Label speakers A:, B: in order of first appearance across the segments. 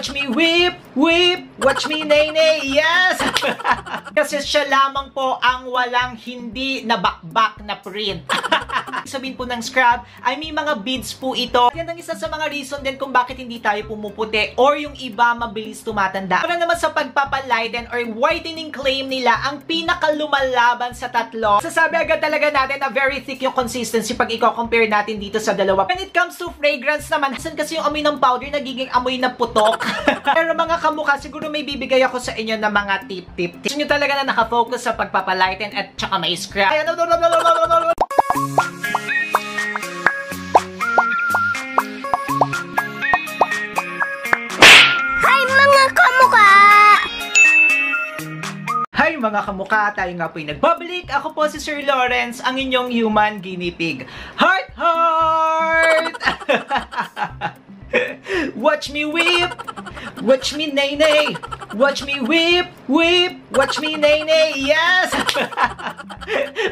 A: Watch me whip, whip, watch me nay-nay, yes! Kasi siya lamang po ang walang hindi nabakbak na print. Sabihin po ng scrub ay may mga beads po ito. Yan ang isa sa mga reason din kung bakit hindi tayo pumuputi or yung iba mabilis tumatanda. Para naman sa pagpapalighten or whitening claim nila, ang pinakalumalaban sa tatlo, sasabi agad talaga natin na very thick yung consistency pag i-compare natin dito sa dalawa. When it comes to fragrance naman, saan kasi yung amoy ng powder nagiging amoy na putok? Pero mga kamukha, siguro may bibigay ako sa inyo na mga tip-tip. Gusto nyo talaga na nakafocus sa pagpapalighten at tsaka may scrub. Hi mga kamukha, tayo nga po yung nagbabalik. Ako po si Sir Lawrence, ang inyong human guinea pig. Heart, heart! Watch me whip, watch me nay-nay, watch me whip, whip, watch me nay-nay, yes!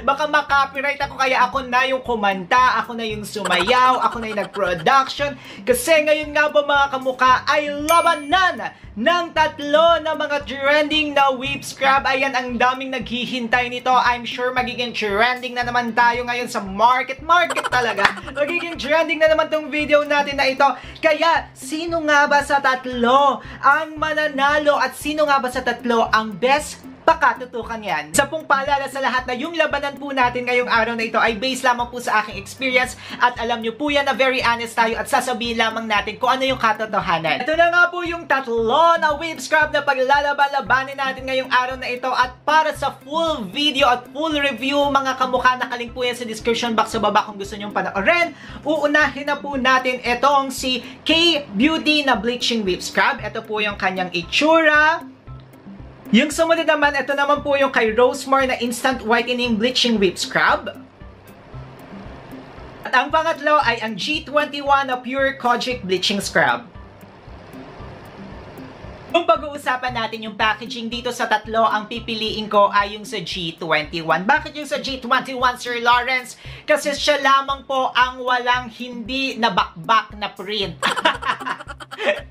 A: Baka makopyright ako, kaya ako na yung kumanta, ako na yung sumayaw, ako na yung nag-production. Kasi ngayon nga po mga kamukha ay labanan ng tatlo na mga trending na whip scrub. Ayan, ang daming naghihintay nito. I'm sure magiging trending na naman tayo ngayon sa market talaga. Magiging trending na naman tong video natin na ito. Kaya, sino nga ba sa tatlo ang mananalo at sino nga ba sa tatlo ang best pakatutukan yan? Sa pong paalala sa lahat na yung labanan po natin ngayong araw na ito ay based lamang po sa aking experience at alam nyo po yan na very honest tayo at sasabihin lamang natin kung ano yung katotohanan. Ito na nga po yung tatlo na whip scrub na paglalaban-labanin natin ngayong araw na ito at para sa full video at full review mga kamukha, nakalink po yan sa description box sa baba kung gusto nyong panoorin. Uunahin na po natin itong si K-Beauty na bleaching whip scrub. Ito po yung kanyang itsura. Yung sumunod naman, ito naman po yung kay Rosemar na Instant Whitening Bleaching Whip Scrub. At ang pangatlo ay ang G21 na Pure Kojic Bleaching Scrub. Kung pag-uusapan natin yung packaging dito sa tatlo, ang pipiliin ko ay yung sa G21. Bakit yung sa G21, Sir Lawrence? Kasi siya lamang po ang walang hindi nabakbak na print.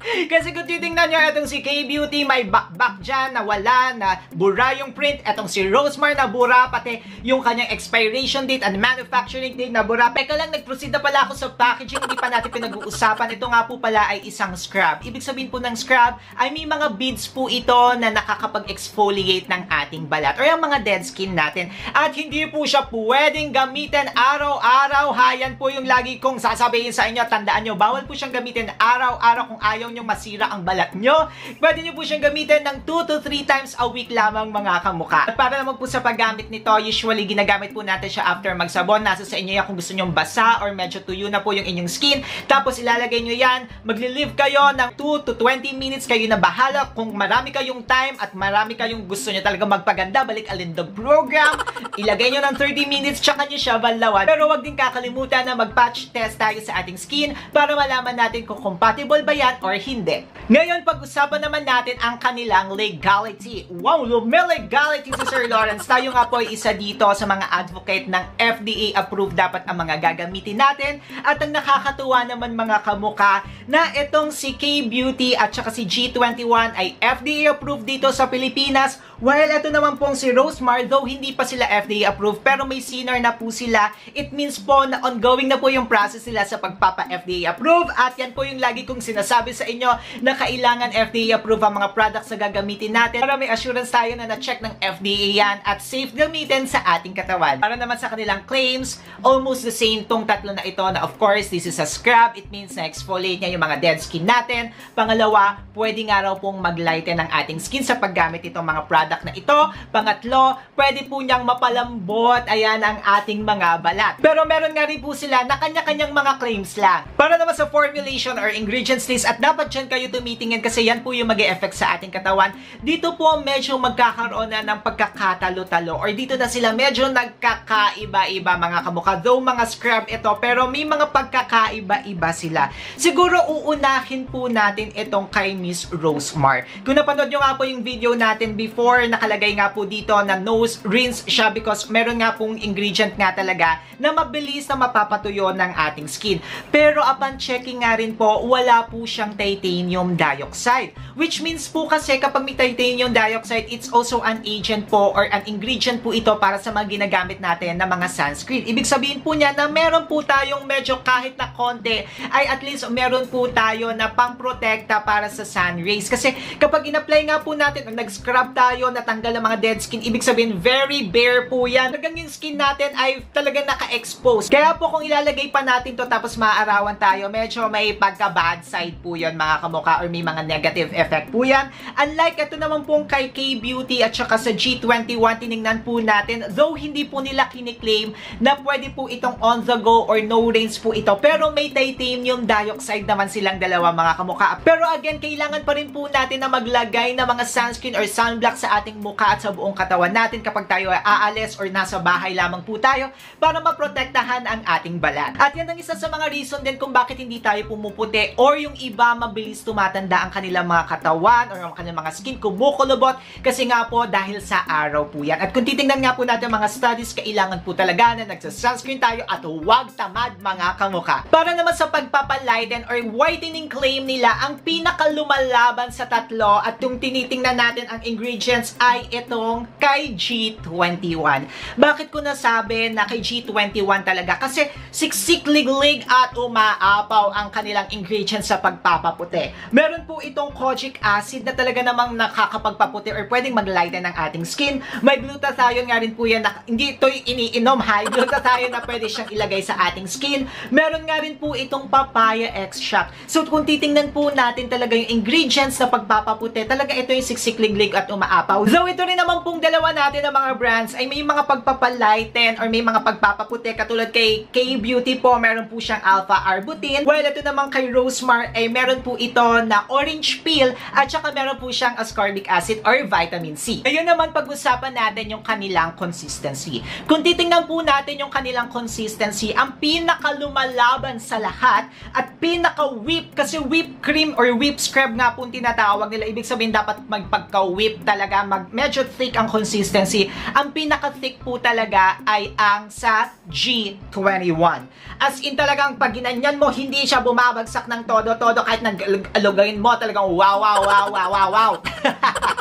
A: Kasi kung titingnan nyo, itong si K-Beauty, may bakbak dyan na wala, na bura yung print. Itong si Rosemar na bura, pati yung kanyang expiration date and manufacturing date na bura. Teka lang, nag-proceed na pala ako sa packaging, hindi pa natin pinag-uusapan. Ito nga po pala ay isang scrub. Ibig sabihin po ng scrub ay may mga beads po ito na nakakapag-exfoliate ng ating balat or yung mga dead skin natin. At hindi po siya pwedeng gamitin araw-araw. Yan po yung lagi kong sasabihin sa inyo. Tandaan nyo, bawal po siyang gamitin araw-araw kung ayaw nyo masira ang balat nyo. Pwede nyo po siyang gamitin ng 2 to 3 times a week lamang mga kamukha. At para naman po sa paggamit nito, usually ginagamit po natin siya after magsabon. Nasa sa inyo yan kung gusto nyong basa or medyo tuyo na po yung inyong skin. Tapos ilalagay nyo yan, magli-leave kayo ng 2 to 20 minutes, kayo na bahala. Kung marami kayong time at marami kayong gusto nyo talaga magpaganda, balik alindog program, ilagay nyo ng 30 minutes, tsaka nyo siya banlawan. Pero wag din kakalimutan na mag-patch test tayo sa ating skin para malaman natin kung compatible ba yan or hindi. Ngayon, pag-usapan naman natin ang kanilang legality. Wow, may legality si Sir Lawrence. Tayo nga po ay isa dito sa mga advocate ng FDA approved dapat ang mga gagamitin natin. At ang nakakatuwa naman mga kamukha na itong si K-Beauty at saka si G21 ay FDA approved dito sa Pilipinas. While ito naman pong si Rosemar, though hindi pa sila FDA approved, pero may CNAR na po sila. It means po na ongoing na po yung process nila sa pagpapa-FDA approve. At yan po yung lagi kong sinasabi sa inyo na kailangan FDA approve ang mga products na gagamitin natin para may assurance tayo na na-check ng FDA yan at safe gamitin sa ating katawan. Para naman sa kanilang claims, almost the same tong tatlo na ito na of course, this is a scrub. It means na exfoliate niya yung mga dead skin natin. Pangalawa, pwede nga raw pong mag-lighten ang ating skin sa paggamit itong mga product na ito. Pangatlo, pwede po niyang mapalambot, ayan, ang ating mga balat. Pero meron nga rin po sila na kanya-kanyang mga claims lang. Para naman sa formulation or ingredients list, at dapat dyan kayo tumitingin kasi yan po yung mag-e-effect sa ating katawan. Dito po medyo magkakaroon na ng pagkakatalo-talo or dito na sila medyo nagkakaiba-iba mga kamukha. Though mga scrub ito, pero may mga pagkakaiba-iba sila. Siguro uunahin po natin itong kay Miss Rosemar. Kung napanood nyo nga po yung video natin before, nakalagay nga po dito na nose rinse siya because meron nga pong ingredient nga talaga na mabilis na mapapatuyo ng ating skin. Pero upon checking nga rin po, wala po siyang titanium dioxide. Which means po kasi kapag may titanium dioxide, it's also an agent po or an ingredient po ito para sa mga ginagamit natin na mga sunscreen. Ibig sabihin po niya na meron po tayong medyo kahit na konti ay at least meron po tayo na pang-protekta para sa sun rays. Kasi kapag in-apply nga po natin o nag-scrub tayo, natanggal ang mga dead skin, ibig sabihin very bare po yan. Talagang yung skin natin ay talagang naka-expose. Kaya po kung ilalagay pa natin to tapos maaarawan tayo, medyo may pagka-bad side po yun mga kamukha or may mga negative effect po yan. Unlike ito naman pong kay K-Beauty at saka sa G21, tinignan po natin, though hindi po nila kiniklaim na pwede po itong on the go or no rinse po ito, pero may titanium dioxide naman silang dalawa mga kamukha. Pero again, kailangan pa rin po natin na maglagay ng mga sunscreen or sunblock sa ating mukha at sa buong katawan natin kapag tayo ay aalis or nasa bahay lamang po tayo para maprotektahan ang ating balat. At yan ang isa sa mga reason din kung bakit hindi tayo pumuputi or yung iba mabilis tumatanda ang kanilang mga katawan or ang kanilang mga skin kumukulubot kasi nga po dahil sa araw po yan. At kung titingnan nga po natin mga studies, kailangan po talaga na nagsa-sunscreen tayo at huwag tamad mga kamukha. Para naman sa pagpapalighten or whitening claim nila, ang pinakalumalaban sa tatlo at yung tinitingnan natin ang ingredients ay itong kay G21. Bakit ko nasabi na kay G21 talaga? Kasi siksik, liglig at umaapaw ang kanilang ingredients sa pagpapaputi. Meron po itong kojic acid na talaga namang nakakapagpaputi or pwedeng maglighten ng ating skin. May glutathione nga rin po yan na hindi ito iniinom, high glutathione na pwede siyang ilagay sa ating skin. Meron nga rin po itong papaya extract. So kung titingnan po natin talaga yung ingredients na pagpapaputi, talaga ito yung siksik, liglig at umaapaw. So ito rin naman pong dalawa natin ng mga brands ay may mga pagpapalighten or may mga pagpapaputi katulad kay K-Beauty po, meron po siyang alpha-arbutin. While ito naman kay Rosemar ay meron po ito na orange peel at saka meron po siyang ascorbic acid or vitamin C. Ngayon naman pag-usapan natin yung kanilang consistency. Kung titingnan po natin yung kanilang consistency, ang pinakalumalaban sa lahat at pinaka-whip, kasi whipped cream or whipped scrub nga po tinatawag nila. Ibig sabihin dapat magpagka-whip talaga, medyo thick ang consistency. Ang pinaka-thick po talaga ay ang sa G21. As in talagang pag ginanyan mo, hindi siya bumabagsak ng todo-todo kahit nag-alugawin mo, talagang wow, wow, wow, wow, wow, wow.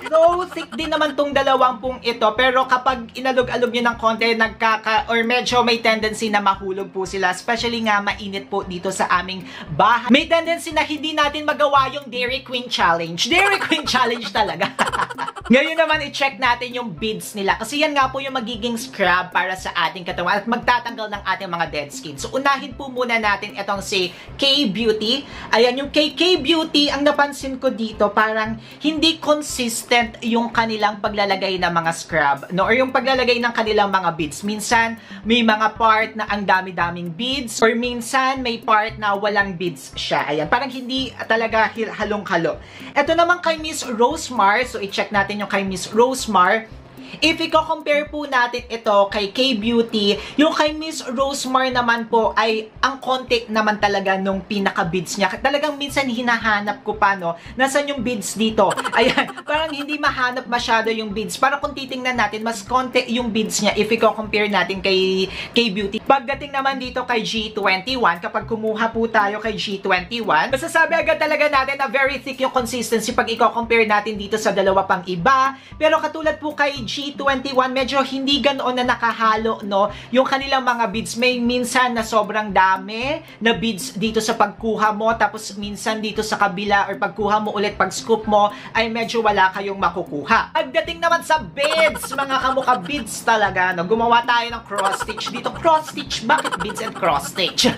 A: So, thick din naman tong dalawang pong ito, pero kapag inalog-alog nyo ng konti, or medyo may tendency na mahulog po sila, especially nga mainit po dito sa aming bahay. May tendency na hindi natin magawa yung Dairy Queen Challenge. Dairy Queen Challenge talaga. Ngayon naman, i-check natin yung beads nila. Kasi yan nga po yung magiging scrub para sa ating katawan at magtatanggal ng ating mga dead skin. So, unahin po muna natin itong si K-Beauty. Ayan, yung kay K-Beauty, ang napansin ko dito, parang hindi consistent yung kanilang paglalagay ng mga scrub, no? Or yung paglalagay ng kanilang mga beads. Minsan, may mga part na ang dami-daming beads, or minsan, may part na walang beads siya. Ayan, parang hindi talaga halong-halo. Ito naman kay Miss Rosemar, so i-check natin yung kay Miss Rosemar. If i-compare po natin ito kay K-Beauty, yung kay Miss Rosemar naman po ay ang konti naman talaga nung pinaka-beads niya. Talagang minsan hinahanap ko pa, no? Nasaan yung beads dito? Ayan, parang hindi mahanap masyado yung beads. Para kung titingnan natin, mas konti yung beads niya if i-compare natin kay K-Beauty. Pagdating naman dito kay G21, kapag kumuha po tayo kay G21, masasabi agad talaga natin na very thick yung consistency pag i-compare natin dito sa dalawa pang iba. Pero katulad po kay G21, medyo hindi ganoon na nakahalo, no? Yung kanilang mga beads, may minsan na sobrang dami na beads dito sa pagkuha mo, tapos minsan dito sa kabila or pagkuha mo ulit, pag scoop mo, ay medyo wala kayong makukuha. Pagdating naman sa beads, mga kamukha, beads talaga, no? Gumawa tayo ng cross-stitch dito. Cross-stitch? Bakit beads and cross-stitch?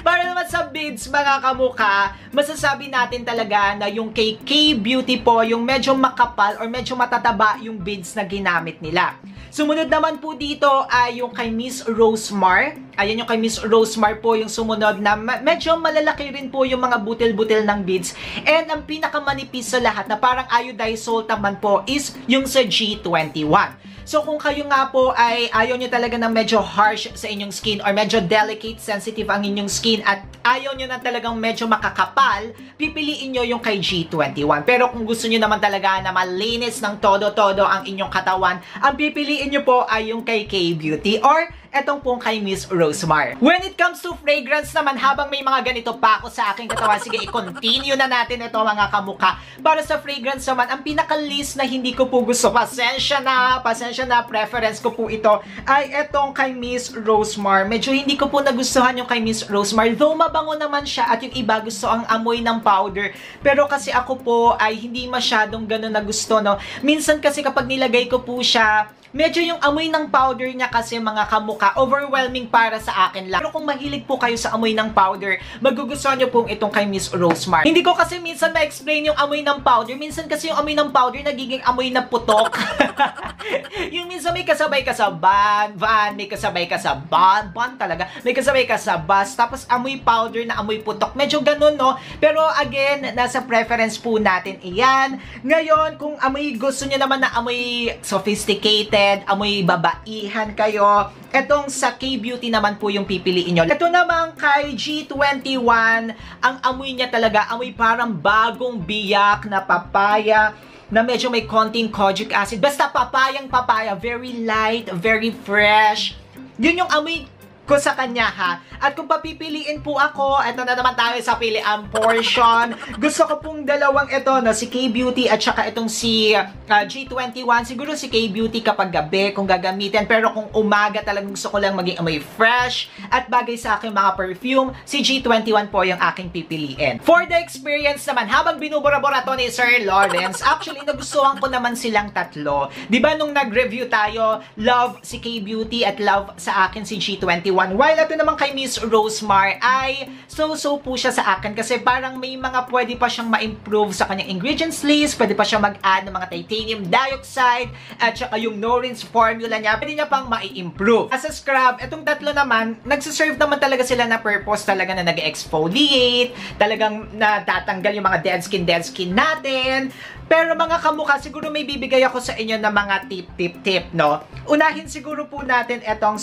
A: Para naman sa beads, mga kamukha, masasabi natin talaga na yung kay K-Beauty po, yung medyo makapal or medyo matataba yung beads na ginamit nila. Sumunod naman po dito ay yung kay Miss Rosemar. Ayan yung kay Miss Rosemar po yung sumunod na medyo malalaki rin po yung mga butil-butil ng beads. And ang pinakamanipis sa lahat na parang iodized salt naman po is yung sa G21. So kung kayo nga po ay ayaw nyo talaga ng medyo harsh sa inyong skin or medyo delicate, sensitive ang inyong skin at ayaw nyo na talagang medyo makakapal, pipiliin nyo yung kay G21. Pero kung gusto nyo naman talaga na malinis ng todo-todo ang inyong katawan, ang pipiliin nyo po ay yung kay K-Beauty or etong pong kay Miss Rosemar. When it comes to fragrance naman, habang may mga ganito pa ako sa aking katawan, sige, i-continue na natin ito mga kamukha. Para sa fragrance naman, ang pinaka-list na hindi ko po gusto, pasensya na, preference ko po ito, ay etong kay Miss Rosemar. Medyo hindi ko po nagustuhan yung kay Miss Rosemar, though mabango naman siya at yung iba gusto ang amoy ng powder. Pero kasi ako po ay hindi masyadong ganun na gusto, no? Minsan kasi kapag nilagay ko po siya, medyo yung amoy ng powder niya kasi mga kamukha, overwhelming para sa akin lang. Pero kung mahilig po kayo sa amoy ng powder, magugustuhan nyo pong itong kay Miss Rosemar. Hindi ko kasi minsan ma-explain yung amoy ng powder. Minsan kasi yung amoy ng powder nagiging amoy na putok. Yung minsan may kasabay ka sa van, may kasabay ka sa van talaga, may kasabay ka sa bus, tapos amoy powder na amoy putok. Medyo ganun, no? Pero again, nasa preference po natin iyan. Ngayon, kung amoy gusto nyo naman na amoy sophisticated, amoy babaihan kayo, etong sa K-Beauty naman po yung pipiliin nyo. Ito naman kay G21, ang amoy niya talaga, amoy parang bagong biyak na papaya, na medyo may konting kojic acid. Basta papayang papaya, very light, very fresh. Yun yung amoy ko sa kanya, ha. At kung papipiliin po ako, eto na naman tayo sa piliang portion. Gusto ko pong dalawang ito, no, si K-Beauty at saka itong si G21. Siguro si K-Beauty kapag gabi kung gagamitin, pero kung umaga talagang gusto ko lang maging amoy fresh at bagay sa aking mga perfume, si G21 po yung aking pipiliin. For the experience naman, habang binubura-bura to ni Sir Lawrence, actually nagustuhan ko naman silang tatlo. Diba nung nag-review tayo, love si K-Beauty at love sa akin si G21. While ito naman kay Miss Rosemar ay so-so po siya sa akin kasi parang may mga pwede pa siyang ma-improve sa kanyang ingredients list, pwede pa siya mag-add ng mga titanium dioxide at saka yung no-rinse formula niya, pwede niya pang ma-improve. As a scrub, itong tatlo naman, nagsiserve naman talaga sila na purpose talaga na nag-exfoliate, talagang natatanggal yung mga dead skin natin. Pero mga kamukha, siguro may bibigay ako sa inyo na mga tip, no? Unahin siguro po natin etong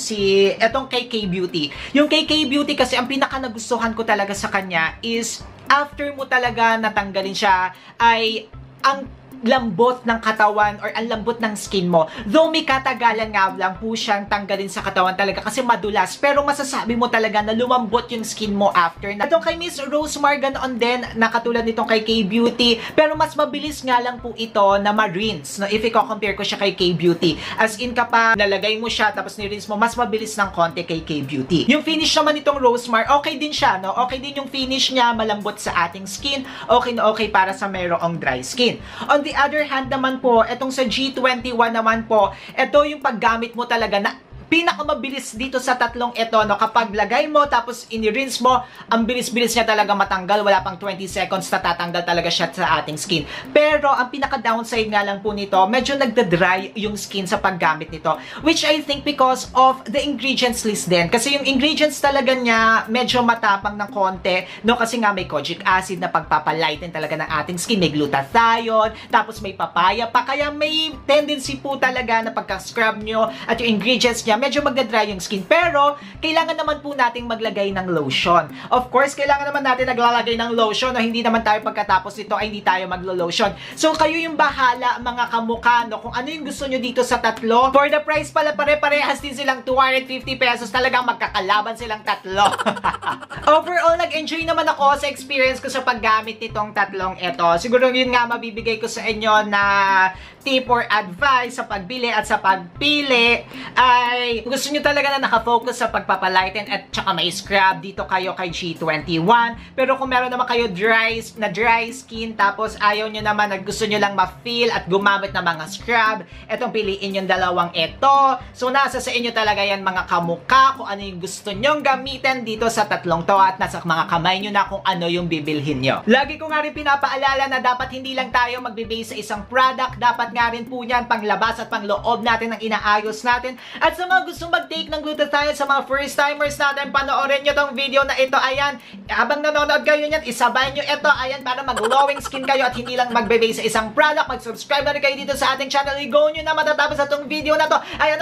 A: kay K-Beauty. Yung kay K-Beauty kasi ang pinaka nagustuhan ko talaga sa kanya is after mo talaga natanggalin siya ay ang lambot ng katawan or ang lambot ng skin mo. Though may katagalan nga lang po siyang tanggalin sa katawan talaga kasi madulas, pero masasabi mo talaga na lumambot yung skin mo after. Itong kay Miss Rosemar ganoon din, na katulad nitong kay K-Beauty, pero mas mabilis nga lang po ito na ma-rinse, no? If i-compare ko siya kay K-Beauty. As in kapag nalagay mo siya tapos ni-rinse mo, mas mabilis ng konti kay K-Beauty. Yung finish naman nitong Rosemar, okay din siya, no? Okay din yung finish niya, malambot sa ating skin, okay na okay para sa mayroong dry skin. On the other hand naman po, etong sa G21 naman po, ito yung paggamit mo talaga na pinakamabilis dito sa tatlong ito, no? Kapag lagay mo, tapos ini-rinse mo, ang bilis-bilis niya talaga matanggal. Wala pang 20 seconds na tatanggal talaga siya sa ating skin. Pero, ang pinaka-downside nga lang po nito, medyo nagda-dry yung skin sa paggamit nito. Which I think because of the ingredients list din. Kasi yung ingredients talaga niya, medyo matapang ng konti, no? Kasi nga may kojic acid na pagpapalighten talaga ng ating skin. May glutathione, tapos may papaya pa. Kaya may tendency po talaga na pagka-scrub nyo at yung ingredients niya, medyo magda-dry yung skin. Pero, kailangan naman po nating maglagay ng lotion. Of course, kailangan naman natin naglalagay ng lotion, no? Hindi naman tayo pagkatapos nito ay hindi tayo maglo-lotion. So, kayo yung bahala, mga kamukha, no? Kung ano yung gusto nyo dito sa tatlo. For the price pala, pare-parehas din silang 250 pesos. Talagang magkakalaban silang tatlo. Overall, nag-enjoy naman ako sa experience ko sa paggamit nitong tatlong ito. Siguro yun nga mabibigay ko sa inyo na tip or advice sa pagbili at sa pagpili ay gusto nyo talaga na nakafocus sa pagpapalighten at saka may scrub, dito kayo kay G21. Pero kung meron naman kayo dry skin tapos ayaw nyo naman, gusto nyo lang ma-feel at gumamit ng mga scrub, etong piliin yung dalawang ito. So nasa sa inyo talaga yan mga kamukha kung ano yung gusto nyong gamitin dito sa tatlong to at nasa mga kamay nyo na kung ano yung bibilhin nyo. Lagi ko nga rin pinapaalala na dapat hindi lang tayo magbe-base sa isang product, dapat nga rin po yan panglabas at pangloob natin ang inaayos natin. At sa mga gustong mag-take ng glutathione, sa mga first timers natin, panoorin nyo tong video na ito. Ayan, habang nanonood kayo niyan, isabay nyo ito, ayan, para mag-glowing skin kayo at hindi lang magbe-base sa isang product. Mag-subscribe na rin kayo dito sa ating channel. I-go nyo na matatapos sa tong video na to. Ayan,